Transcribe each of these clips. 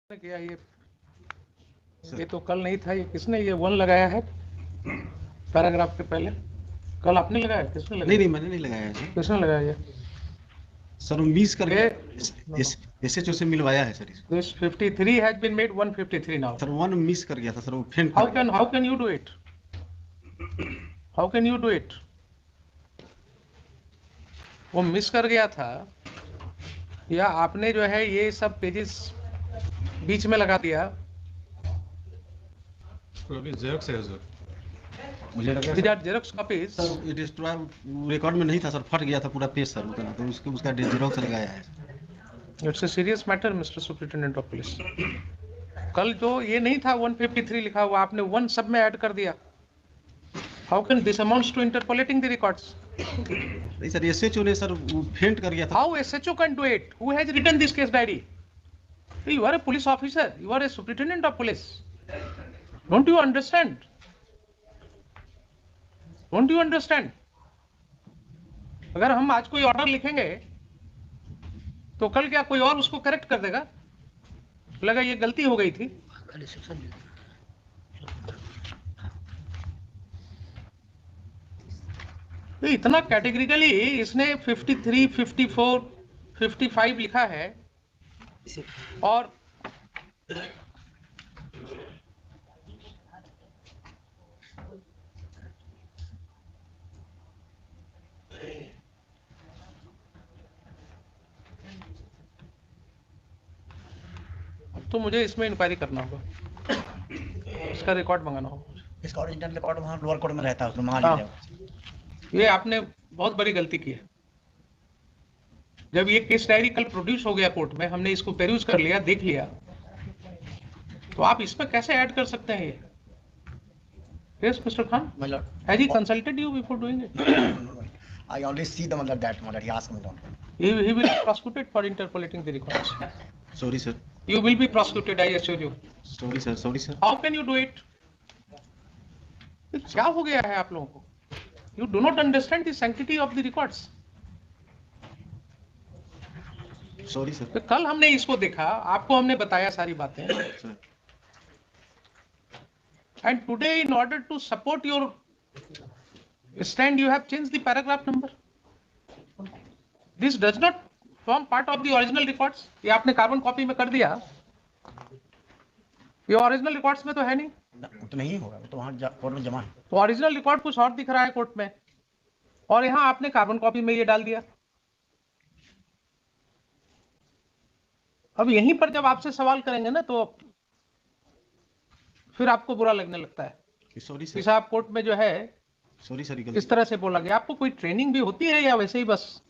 किया ये तो कल नहीं था। ये किसने ये 1 लगाया है पैराग्राफ के पहले? कल आपने लगाया? किसने लगाया? नहीं मैंने नहीं लगाया है सर। किसने लगाया ये? सर मिस कर गया, एसएचओ से मिलवाया है सर इसको। This 53 has been made 153 now. Sir one miss कर गया था सर, वो फेंट How can you do it? How can you do it? वो मिस कर गया था या आपने जो है ये सब पेजेस बीच में लगा दिया? जेरोक्स है सर, मुझे लगा These are Xerox copies. Sir it is record में नहीं था सर, फट गया था पूरा पेज सर उतना, तो उसका जेरोक्स लगाया है। It's a serious matter, Mr. Superintendent of Police. कल जो ये नहीं था 153 लिखा हुआ, आपने 1 सब में ऐड कर दिया. How can this amounts to interpolating the records? नहीं सर, एसएचओ ने सर फेंट कर गया था। How SHO can do it? Who has written this case diary? You are a police officer. You are a superintendent of police. Don't you understand? Don't you understand? अगर हम आज कोई order लिखेंगे तो कल क्या कोई और उसको करेक्ट कर देगा? लगा ये गलती हो गई थी। तो इतना कैटेगरिकली इसने 53, 54, 55 लिखा है और तो मुझे इसमें इंक्वायरी करना होगा, इसका रिकॉर्ड मंगाना होगा। इसका ओरिजिनल रिकॉर्ड वहाँ लोअर कोर्ट में रहता है, उसमें मंगा लीजिए। ये आपने बहुत बड़ी गलती की है। जब ये केस डायरी कल प्रोड्यूस हो गया कोर्ट में, हमने इसको पेरूज कर लिया, देख लिया, तो आप इसमें कैसे ऐड कर सकते हैं ये? Yes, Mr. Khan. My lord. Has he consulted you before doing it? I only see the mother that mother. He asked me that. He will be prosecuted for interpolating the records. Sorry sir. You will be prosecuted, I assure you. Sorry sir. How can you do it? क्या हो गया है आप लोगों को? You do not understand the sanctity of the records. Sorry sir. तो कल हमने इसको देखा, आपको हमने बताया सारी बातें। And today, in order to support your stand, you have changed the paragraph number. This does not form part of the original records. ये आपने कार्बन कॉपी में कर दिया। ये ओरिजिनल रिकॉर्ड्स में तो है नहीं। तो नहीं होगा, तो वहाँ कोर्ट में जमा है। तो ओरिजिनल रिकॉर्ड कुछ और दिख रहा है कोर्ट में, और यहाँ आपने कार्बन कॉपी में ये डाल दिया। अब यहीं पर जब आपसे सवाल करेंगे ना, तो फिर आपको बुरा लगने लगता है। Sorry sir. साहब कोर्ट में जो है सॉरी सर, इस तरह से बोला गया। आपको कोई ट्रेनिंग भी होती है या वैसे ही बस?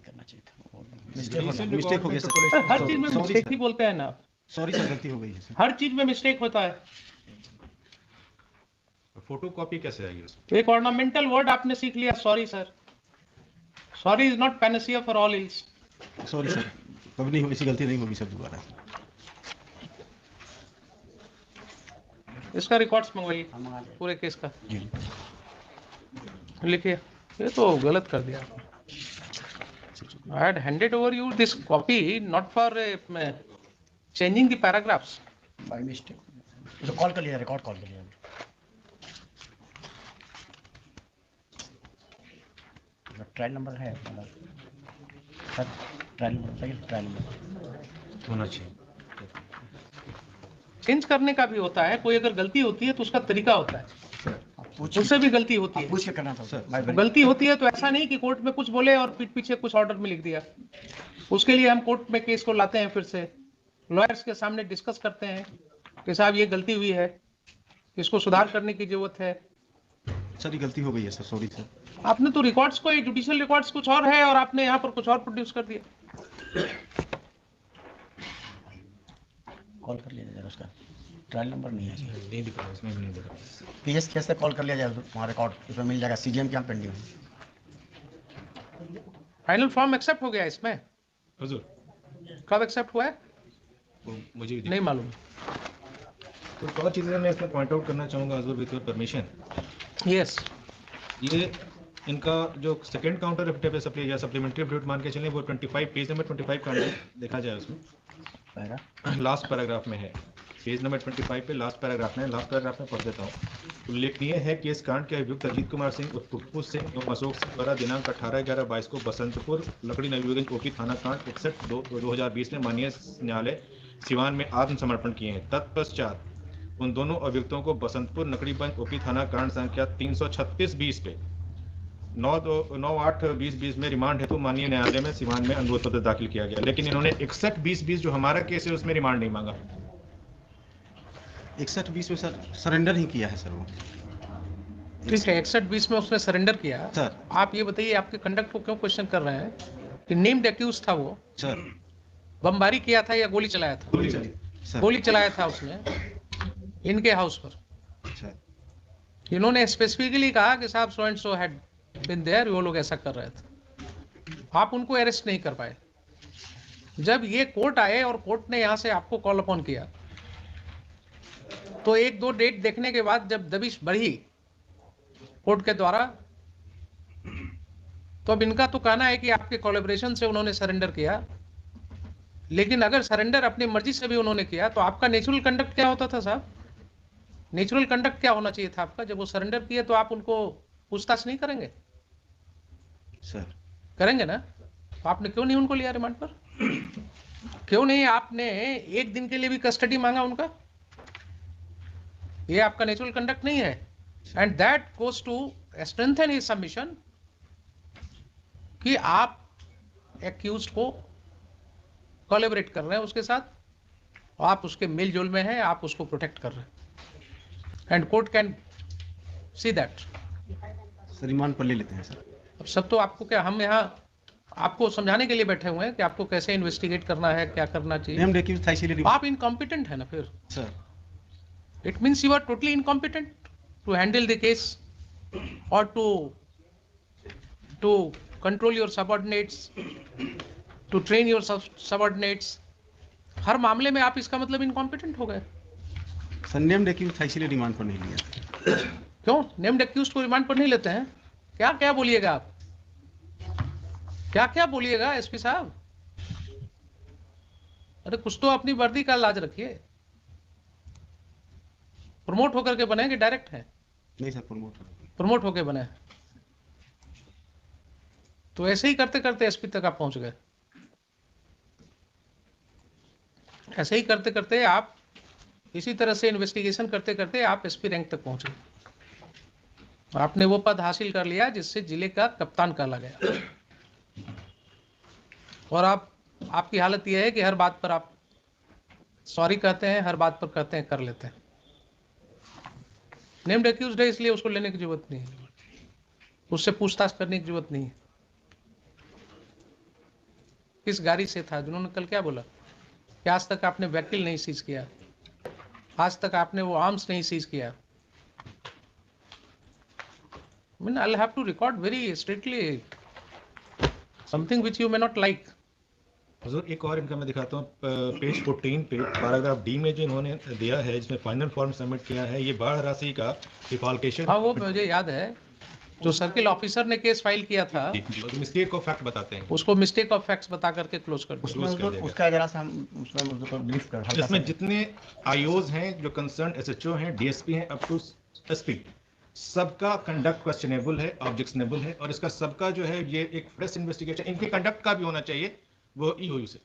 करना चाहिए था। मिस्टेक हो गया सर। हर चीज में मिस्टेक ही बोलते हैं ना। सॉरी सर, गलती हो गई है सर। हर चीज में मिस्टेक होता है। फोटो कॉपी कैसे आएगी उसमें? एक ऑर्नामेंटल वर्ड आपने सीख लिया, sorry sir. Sorry is not Panacea for all ills. Sorry sir, कभी नहीं होगी, ऐसी गलती नहीं होगी सर दोबारा। इसका रिकॉर्ड्स मंगवाइए पूरे केस का। जी। लिखिए, ये तो गलत कर दिया आपने। I had handed over you this copy not for changing the paragraphs. By mistake. तो कॉल कर लिया, रिकॉर्ड कॉल कर लिया। ट्रायल नंबर है सर, ट्रायल नंबर चाहिए, ट्रायल नंबर होना चाहिए। चेंज करने का भी होता है, कोई अगर गलती होती है तो उसका तरीका होता है। उससे भी गलती होती है। पूछ के करना था सर। गलती होती है तो ऐसा नहीं कि कोर्ट में कुछ बोले और पीठ पीछे कुछ ऑर्डर में लिख दिया। उसके लिए हम कोर्ट में केस को लाते हैं, फिर से लॉयर्स के सामने डिस्कस करते हैं कि साहब ये गलती हुई है, इसको सुधार करने की जरूरत है। सर ये गलती हो गई है सर, सॉरी सर। आपने तो रिकॉर्ड्स को, जुडिशियल रिकॉर्ड्स कुछ और है और आपने यहाँ पर कुछ और प्रोड्यूस कर दिया। कॉल कर लिया जाए, उसका ट्रायल नंबर नहीं है, नहीं दिख रहा, इसमें भी नहीं दिख रहा। पीएस कैसे कॉल कर लिया जाए, वहाँ रिकॉर्ड उसमें मिल जाएगा। सीजीएम क्या पेंडिंग है? फाइनल फॉर्म एक्सेप्ट हो गया इसमें? हुजूर कब एक्सेप्ट हुआ है? वो मुझे नहीं मालूम। तो और चीज़ें मैं इसमें पॉइंट आउट करना चाहूँगा हुजूर, विद योर परमिशन। यस। ये इनका जो सेकंड काउंटर एफिडेविट या सप्लीमेंट्री एफिडेविट मान के चलें वो 25 पेज नंबर 25 का देखा जाए उसमें लास्ट पैराग्राफ में है, पेज नंबर 25 पे लास्ट पैराग्राफ में, लास्ट पैराग्राफ में पढ़ देता हूँ। उल्लेखनीय है कि इस कांड के अभियुक्त अजीत कुमार सिंह उर्फ पप्पू सिंह एवं अशोक सिंह द्वारा दिनांक 18/11/22 को बसंतपुर लकड़ी नवीगंज ओपी थाना कांड 61/2020 में माननीय न्यायालय सिवान में आत्मसमर्पण किए हैं। तत्पश्चात उन दोनों अभियुक्तों को बसंतपुर नकड़ीगंज ओपी थाना कांड संख्या 336-20 पे 9/8/2020 में रिमांड हेतु माननीय न्यायालय में सिवान में अनुरोध पत्र दाखिल किया गया, लेकिन इन्होंने 61-20 जो हमारा केस है उसमें रिमांड नहीं मांगा। 61-20 में सर सरेंडर ही किया है सर वो। ठीक है, 61-20 में उसने सरेंडर किया। सर आप ये बताइए आपके कंडक्ट को क्यों क्वेश्चन कर रहे हैं कि नेम्ड एक्यूज था वो, सर बमबारी किया था या गोली चलाया था? सर गोली चलाया था उसने इनके हाउस पर। अच्छा इन्होंने स्पेसिफिकली कहा कि साहब so and so had been there, वो लोग ऐसा कर रहे थे। आप उनको अरेस्ट नहीं कर पाए। जब ये कोर्ट आए और कोर्ट ने यहां से आपको कॉल अपॉन किया तो 1-2 डेट देखने के बाद जब दबिश बढ़ी कोर्ट के द्वारा, तो अब इनका तो कहना है कि आपके कोलैबोरेशन से उन्होंने सरेंडर किया, लेकिन अगर सरेंडर अपनी मर्जी से भी उन्होंने किया तो आपका नेचुरल कंडक्ट क्या होता था साहब? नेचुरल कंडक्ट क्या होना चाहिए था आपका? जब वो सरेंडर किए तो आप उनको पूछताछ नहीं करेंगे? सर करेंगे ना? तो आपने क्यों नहीं उनको लिया रिमांड पर? क्यों नहीं आपने एक दिन के लिए भी कस्टडी मांगा उनका? ये आपका नेचुरल कंडक्ट नहीं है। And that goes to strengthen his submission कि आप एक्यूज्ड को कोलैबोरेट कर रहे हैं उसके साथ, आप उसके मेल जोल में हैं, आप उसको प्रोटेक्ट कर रहे हैं। And court can see that. Sir remand पर ले लेते हैं सर। अब सब तो आपको क्या, हम यहाँ आपको समझाने के लिए बैठे हुए हैं कि आपको कैसे इन्वेस्टिगेट करना है, क्या करना चाहिए। नेम्ड एक्यूज था इसीलिए आप इनकॉम्पिटेंट है ना फिर। Sir It means you are totally incompetent to handle the case or to control your subordinates, to train your subordinates. हर मामले में आप इसका मतलब incompetent हो गए। सर नेम्ड एक्यूज था इसीलिए रिमांड पर नहीं लिया। क्यों नेम्ड एक्यूज को रिमांड पर नहीं लेते हैं? क्या क्या बोलिएगा आप? क्या क्या बोलिएगा एसपी साहब? अरे कुछ तो अपनी वर्दी का लाज रखिए। प्रमोट होकर के बने कि डायरेक्ट है? नहीं सर प्रमोट होकर बने। तो ऐसे ही करते करते एसपी तक आप पहुंच गए। ऐसे ही करते करते आप इसी तरह से इन्वेस्टिगेशन करते करते आप एसपी रैंक तक पहुंचे। आपने वो पद हासिल कर लिया जिससे जिले का कप्तान कहला गया। और आपकी हालत यह है कि हर बात पर आप सॉरी कहते हैं, हर बात पर कहते हैं कर लेते हैं। नेम्ड एक्यूज्ड है इसलिए उसको लेने की जरूरत नहीं है, उससे पूछताछ करने की जरूरत नहीं है। किस गाड़ी से था? जिन्होंने कल क्या बोला कि आज तक आपने व्हीकल नहीं सीज किया, आज तक आपने वो आर्म्स नहीं सीज किया। I mean, I'll have to record very strictly something which you may not like. हुजूर एक और इनका मैं दिखाता हूँ, पेज 14 पे पैराग्राफ डी में जो इन्होंने दिया है जिसमें फाइनल फॉर्म सबमिट किया है, ये बाढ़ राशि का डिफॉल्केशन। हाँ वो मुझे याद है, जो सर्किल ऑफिसर ने केस फाइल किया था मिस्टेक ऑफ फैक्ट बताते हैं, उसको मिस्टेक ऑफ फैक्ट्स बता करके क्लोज कर दिया। उसमें उसका जरा सा हम उसमें उसको ब्रीफ कर हल्का इसमें सा। जितने आईओज हैं, जो कंसर्न एसएचओ हैं, डीएसपी हैं, अप टू एसपी, सबका कंडक्ट क्वेश्चनेबल है, ऑब्जेक्शनेबल है, और इसका सबका जो है ये एक फ्रेश इन्वेस्टिगेशन इनके कंडक्ट का भी होना चाहिए वो ईओयू से।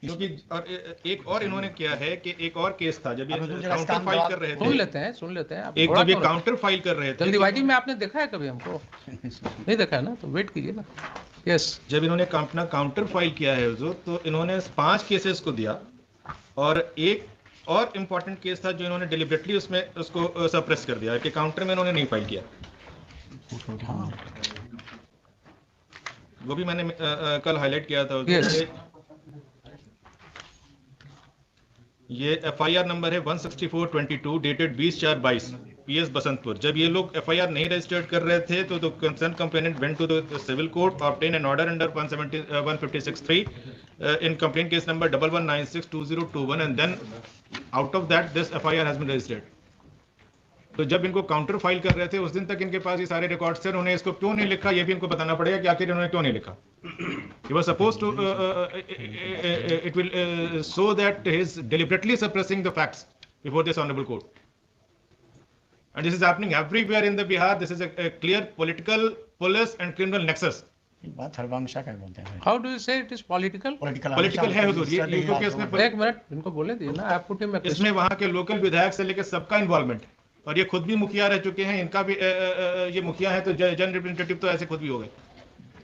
क्योंकि और एक और इन्होंने किया है कि एक और केस था जब ये काउंटर फाइल कर रहे सुन थे, लेते हैं आप। एक थोड़ा जब ये क्यों काउंटर फाइल कर रहे थे, जल्दीबाजी में आपने देखा है कभी हमको? नहीं देखा है ना, तो वेट कीजिए ना। यस, जब इन्होंने अपना काउंटर फाइल किया है हुजूर, तो इन्होंने 5 केसेस को दिया और एक और इम्पोर्टेंट केस था जो इन्होंने डिलिबरेटली उसमें उसको सप्रेस कर दिया कि काउंटर में इन्होंने नहीं फाइल किया। वो भी मैंने कल हाईलाइट किया था। Yes. ये एफआईआर नंबर है 164/22 डेटेड 20/4/22 पीएस बसंतपुर। जब ये लोग एफआईआर नहीं रजिस्टर्ड कर रहे थे तो the concern complainant went to the civil court, obtain an order under 156(3) in complaint case number 11962021 and then out of that this FIR has been registered. तो जब इनको काउंटर फाइल कर रहे थे उस दिन तक इनके पास ये सारे रिकॉर्ड्स थे, उन्होंने इसको क्यों नहीं लिखा, ये भी इनको बताना पड़ेगा कि आखिर इन्होंने क्यों नहीं लिखा. He was supposed to it will show that he is deliberately suppressing the facts before this honorable court. And this is happening everywhere in the Bihar. This is a clear political, police and criminal nexus. ये बात हरवंशा का बोलते हैं. How do you say it is political? Political है हुजूर, ये UP case में एक minute इनको बोले दिए ना, आप पुट में इसमें वहां के लोकल विधायक से लेकर सबका इन्वॉल्वमेंट, और ये खुद भी मुखिया रह चुके हैं, इनका भी ये मुखिया है तो जन रिप्रेजेंटेटिव तो ऐसे खुद भी हो गए,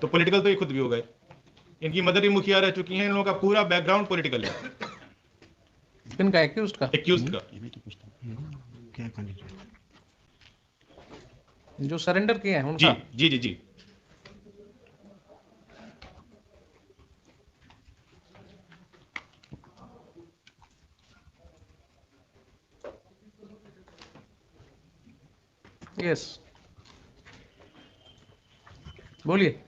तो पॉलिटिकल तो ये खुद भी हो गए, इनकी मदर भी मुखिया रह चुकी हैं, इन लोगों का पूरा बैकग्राउंड पॉलिटिकल है. इनका एक्यूज्ड का एक्यूज्ड का जो सरेंडर किए हैं जी उनका. जी जी जी. यस बोलिए.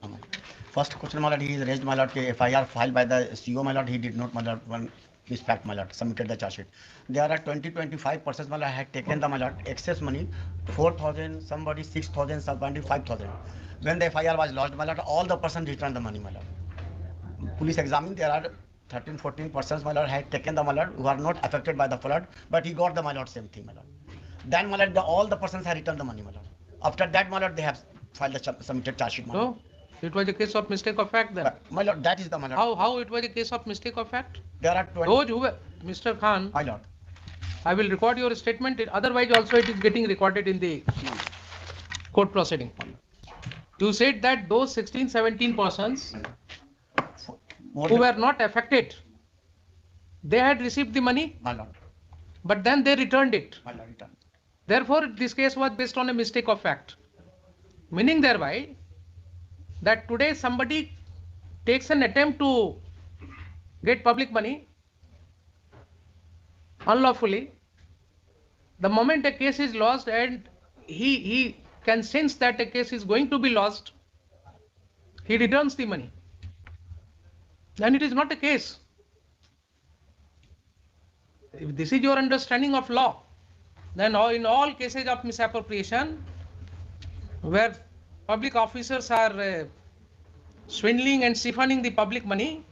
First question, my lord, he is raised, my lord, FIR filed by the CO, my lord, he did not, my lord, one this fact, my lord, submitted the charge sheet. There are 25 persons, my lord, had taken the, my lord, excess money, 4,000, somebody 6,000, somebody 5,000. When the FIR was lodged, my lord, all the persons returned the money, my lord. Police examined, there are 13-14 persons, my lord, had taken the, my lord, who are not affected by the flood, but he got the, my lord, same thing, my lord. Then, my lord, all the persons have returned the money, my lord. After that, my lord, they have filed the submitted charge sheet, my lord. So it was a case of mistake of fact then. My lord, that is the, my lord. How it was a case of mistake of fact? There are 20. Those who were, Mr. Khan, My lord. I will record your statement. Otherwise, also it is getting recorded in the court proceeding. You said that those 16-17 persons More who than- were not affected, they had received the money, My lord. but then they returned it. My lord, return. Therefore, this case was based on a mistake of fact. Meaning thereby that today somebody takes an attempt to get public money unlawfully. The moment a case is lost and he can sense that a case is going to be lost, he returns the money. Then it is not a case. If this is your understanding of law, then in all cases of misappropriation, where public officers are swindling and siphoning the public money,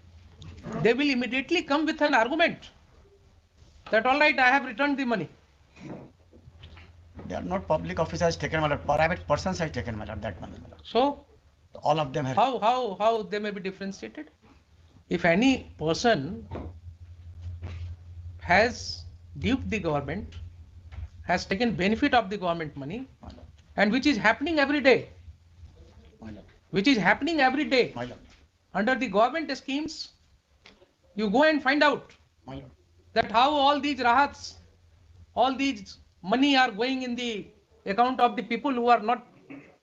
they will immediately come with an argument that all right, I have returned the money. They are not public officers taken, my lord. Private persons have taken, my lord, that money, my lord. So All of them have. how they may be differentiated? If any person has duped the government, has taken benefit of the government money, My lord. and which is happening every day, My lord. which is happening every day My lord. under the government schemes, you go and find out My lord. that how all these rahats, all these money are going in the account of the people who are not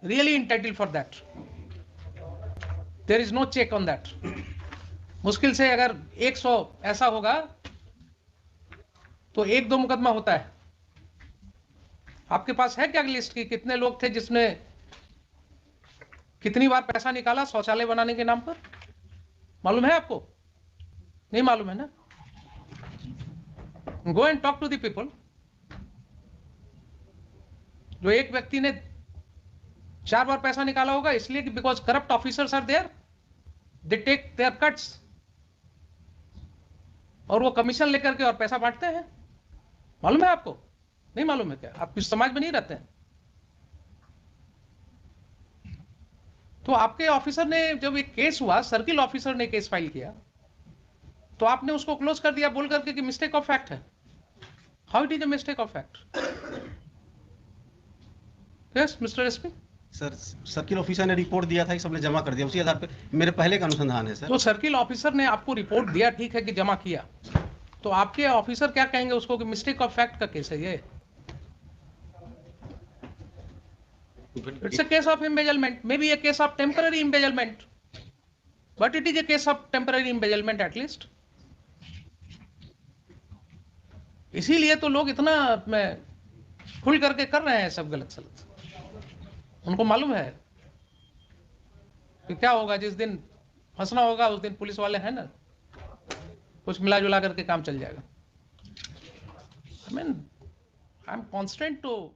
really entitled for that. There is no check on that. मुश्किल से अगर 100 ऐसा होगा तो 1-2 मुकदमा होता है. आपके पास है क्या लिस्ट की कितने लोग थे जिसने कितनी बार पैसा निकाला शौचालय बनाने के नाम पर? मालूम है आपको? नहीं मालूम है ना? Go and talk to the people. जो एक व्यक्ति ने 4 बार पैसा निकाला होगा इसलिए कि because corrupt officers are there, they take their cuts, और वो कमीशन लेकर के और पैसा बांटते हैं. मालूम है आपको? नहीं मालूम है क्या? आप इस समाज में नहीं रहते हैं. तो आपके ऑफिसर ने जब एक केस हुआ, सर्किल ऑफिसर ने केस फाइल किया, तो आपने उसको क्लोज कर दिया बोल करके कि मिस्टेक ऑफ फैक्ट है. How it is a mistake of fact? Yes mister SP. Sir circle officer ने रिपोर्ट दिया था कि सबने जमा कर दिया, उसी आधार पे मेरे पहले का अनुसंधान है सर. तो सर्किल ऑफिसर ने आपको रिपोर्ट दिया, ठीक है कि जमा किया, तो आपके ऑफिसर क्या कहेंगे उसको कि मिस्टेक ऑफ फैक्ट का केस है ये? It's a case of embezzlement, maybe a case of temporary embezzlement, but it is a case of temporary embezzlement at least. इसीलिए तो लोग इतना खुल करके कर रहे हैं सब गलत सलत. उनको मालूम है कि क्या होगा जिस दिन फंसना होगा उस दिन पुलिस वाले हैं ना, कुछ मिला जुला करके काम चल जाएगा. I mean, I'm constant to